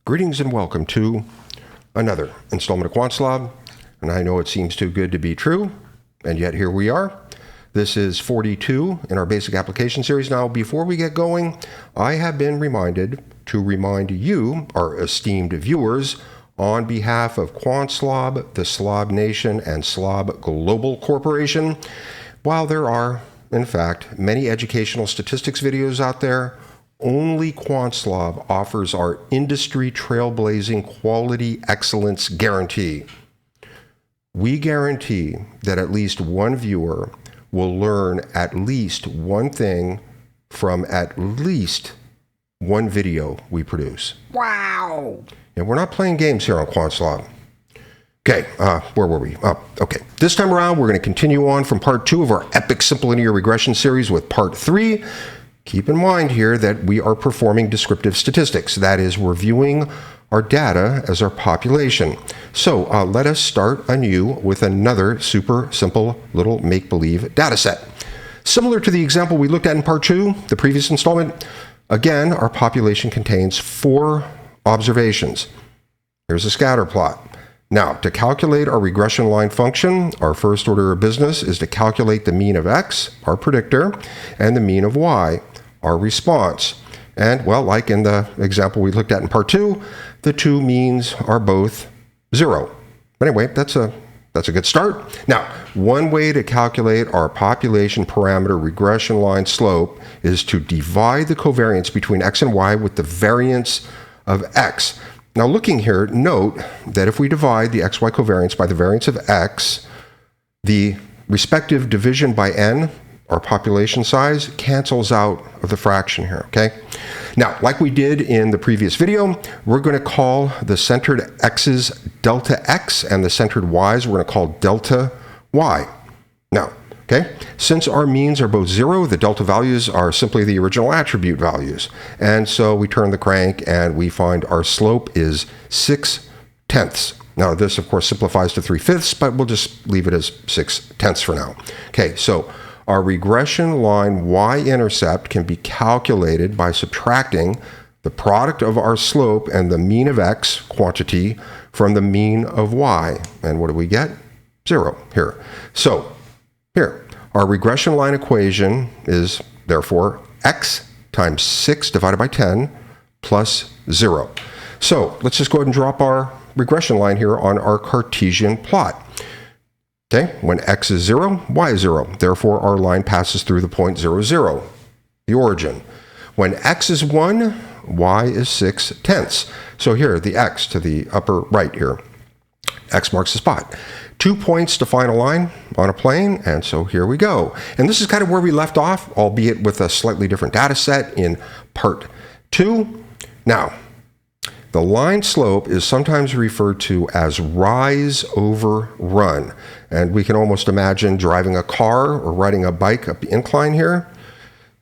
Greetings and welcome to another installment of QuantSlob. And I know it seems too good to be true, and yet here we are. This is 42 in our basic application series. Now, before we get going, I have been reminded to remind you, our esteemed viewers, on behalf of QuantSlob, the Slob Nation, and Slob Global Corporation, while there are, in fact, many educational statistics videos out there, only QuantSlob offers our industry trailblazing quality excellence guarantee. We guarantee that at least one viewer will learn at least one thing from at least one video we produce. Wow! And we're not playing games here on QuantSlob. Okay, where were we? Okay, this time around we're going to continue on from part 2 of our epic Simple Linear Regression series with part 3. Keep in mind here that we are performing descriptive statistics. That is, we're viewing our data as our population. So let us start anew with another super simple little make-believe data set. Similar to the example we looked at in part 2, the previous installment, again, our population contains 4 observations. Here's a scatter plot. Now, to calculate our regression line function, our first order of business is to calculate the mean of x, our predictor, and the mean of y, our response. And, well, like in the example we looked at in part 2, the two means are both 0. But anyway, that's a good start. Now, one way to calculate our population parameter regression line slope is to divide the covariance between x and y with the variance of x. Now, looking here, note that if we divide the xy covariance by the variance of x, the respective division by n, our population size, cancels out of the fraction here, okay? Now, like we did in the previous video, we're going to call the centered x's delta x, and the centered y's we're going to call delta y. Now, okay, since our means are both 0, the delta values are simply the original attribute values. And so we turn the crank and we find our slope is 6/10. Now, this, of course, simplifies to 3/5, but we'll just leave it as 6/10 for now. Okay, so our regression line y-intercept can be calculated by subtracting the product of our slope and the mean of x quantity from the mean of y. And what do we get? 0 here. So here, our regression line equation is therefore x times 6 divided by 10 plus 0. So let's just go ahead and drop our regression line here on our Cartesian plot. Okay, when x is 0, y is 0. Therefore, our line passes through the point 0, 0, the origin. When x is 1, y is 6/10. So here, the x to the upper right here, x marks the spot. 2 points define a line on a plane, and so here we go. And this is kind of where we left off, albeit with a slightly different data set in part 2. Now, the line slope is sometimes referred to as rise over run. And we can almost imagine driving a car or riding a bike up the incline here.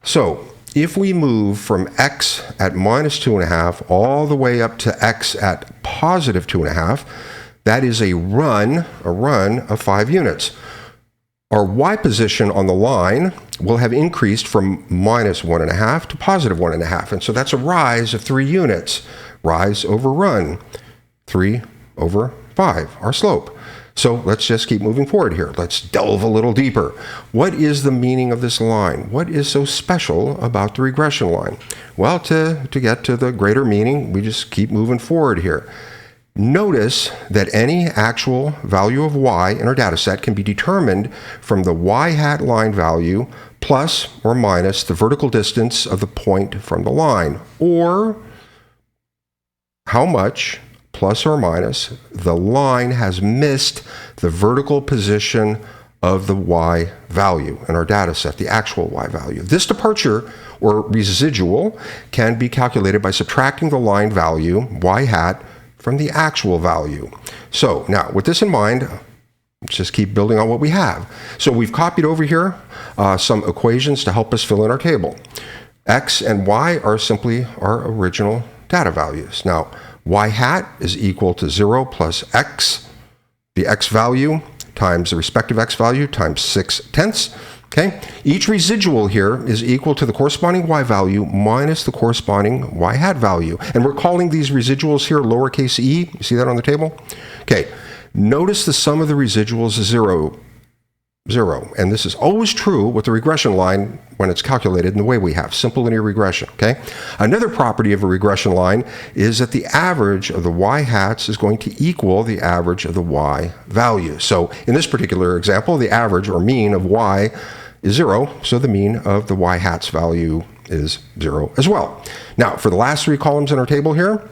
So if we move from x at minus 2.5 all the way up to x at positive 2.5, that is a run of 5 units. Our y position on the line will have increased from minus 1.5 to positive 1.5. And so that's a rise of 3 units. Rise over run, 3 over 5, our slope. So let's just keep moving forward here. Let's delve a little deeper. What is the meaning of this line? What is so special about the regression line? Well, to get to the greater meaning, we just keep moving forward here. Notice that any actual value of y in our data set can be determined from the y-hat line value plus or minus the vertical distance of the point from the line, or how much, plus or minus, the line has missed the vertical position of the y value in our data set, the actual y value. This departure, or residual, can be calculated by subtracting the line value, y hat, from the actual value. So now, with this in mind, let's just keep building on what we have. So we've copied over here some equations to help us fill in our table. X and y are simply our original data values. Now, y hat is equal to 0 plus x, the x value, times the respective x value, times 6/10. Okay? Each residual here is equal to the corresponding y value minus the corresponding y hat value. And we're calling these residuals here lowercase e. You see that on the table? Okay. Notice the sum of the residuals is 0. And this is always true with the regression line when it's calculated in the way we have, simple linear regression, okay? Another property of a regression line is that the average of the y hats is going to equal the average of the y value. So in this particular example, the average or mean of y is 0, so the mean of the y hats value is 0 as well. Now, for the last three columns in our table here,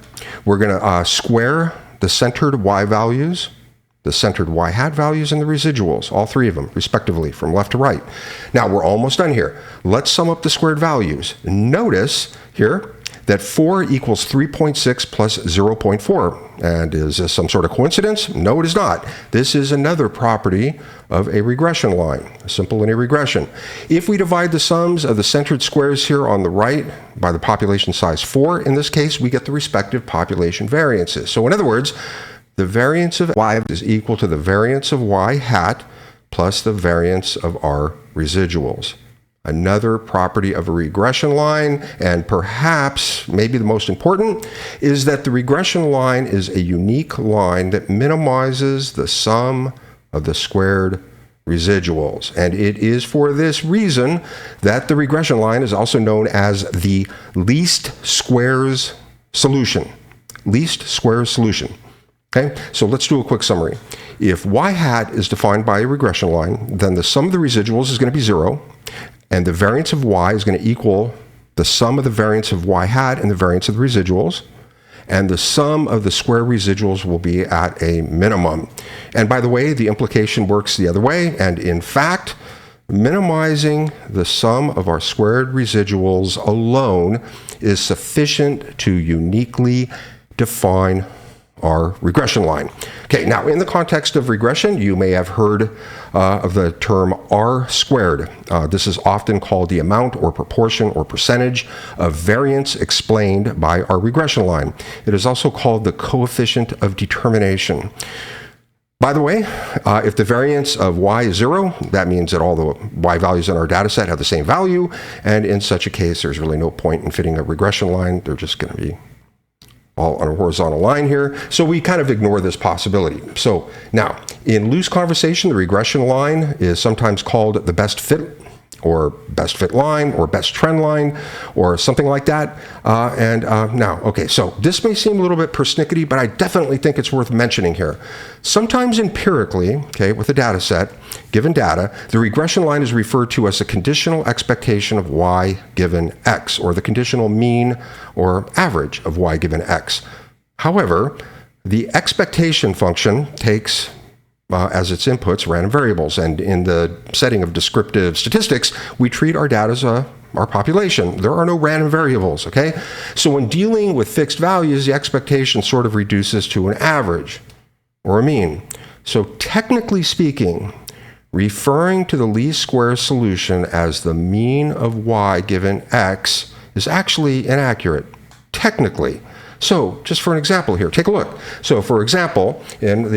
we're going to square the centered y values, the centered y hat values, and the residuals, all three of them, respectively, from left to right. Now, we're almost done here. Let's sum up the squared values. Notice here that 4 equals 3.6 plus 0.4. And is this some sort of coincidence? No, it is not. This is another property of a regression line, a simple linear regression. If we divide the sums of the centered squares here on the right by the population size 4, in this case, we get the respective population variances. So in other words, the variance of y is equal to the variance of y hat plus the variance of our residuals. Another property of a regression line, and perhaps maybe the most important, is that the regression line is a unique line that minimizes the sum of the squared residuals. And it is for this reason that the regression line is also known as the least squares solution. Least squares solution. Okay, so let's do a quick summary. If y hat is defined by a regression line, then the sum of the residuals is going to be 0, and the variance of y is going to equal the sum of the variance of y hat and the variance of the residuals, and the sum of the square residuals will be at a minimum. And by the way, the implication works the other way, and in fact, minimizing the sum of our squared residuals alone is sufficient to uniquely define our regression line. Okay, now in the context of regression, you may have heard of the term R squared. This is often called the amount or proportion or percentage of variance explained by our regression line. It is also called the coefficient of determination. By the way, if the variance of y is 0, that means that all the y values in our data set have the same value, and in such a case, there's really no point in fitting a regression line. They're just going to be all on a horizontal line here. So we kind of ignore this possibility. So now, in loose conversation, the regression line is sometimes called the best fit, or best fit line, or best trend line, or something like that. Now, okay, so this may seem a little bit persnickety, but I definitely think it's worth mentioning here. Sometimes empirically, okay, with a data set, given data, the regression line is referred to as a conditional expectation of y given x, or the conditional mean or average of y given x. However, the expectation function takes as its inputs random variables, and in the setting of descriptive statistics, we treat our data as our population. There are no random variables, okay? So when dealing with fixed values, the expectation sort of reduces to an average or a mean. So technically speaking, referring to the least squares solution as the mean of y given x is actually inaccurate, technically. So just for an example here, take a look. So for example, in the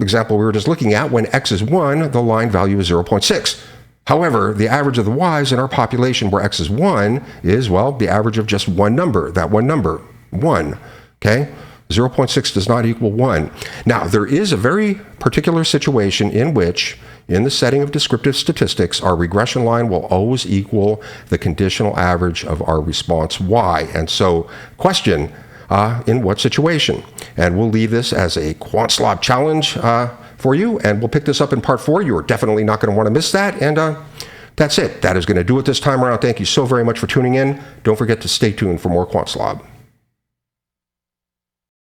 example we were just looking at, when x is 1, the line value is 0.6. However, the average of the y's in our population where x is 1 is, well, the average of just one number, that one number, 1, okay? 0.6 does not equal 1. Now, there is a very particular situation in which, in the setting of descriptive statistics, our regression line will always equal the conditional average of our response y. And so, question, in what situation? And we'll leave this as a quant-slob challenge for you, and we'll pick this up in part 4. You are definitely not going to want to miss that, and that's it. That is going to do it this time around. Thank you so very much for tuning in. Don't forget to stay tuned for more quant-slob.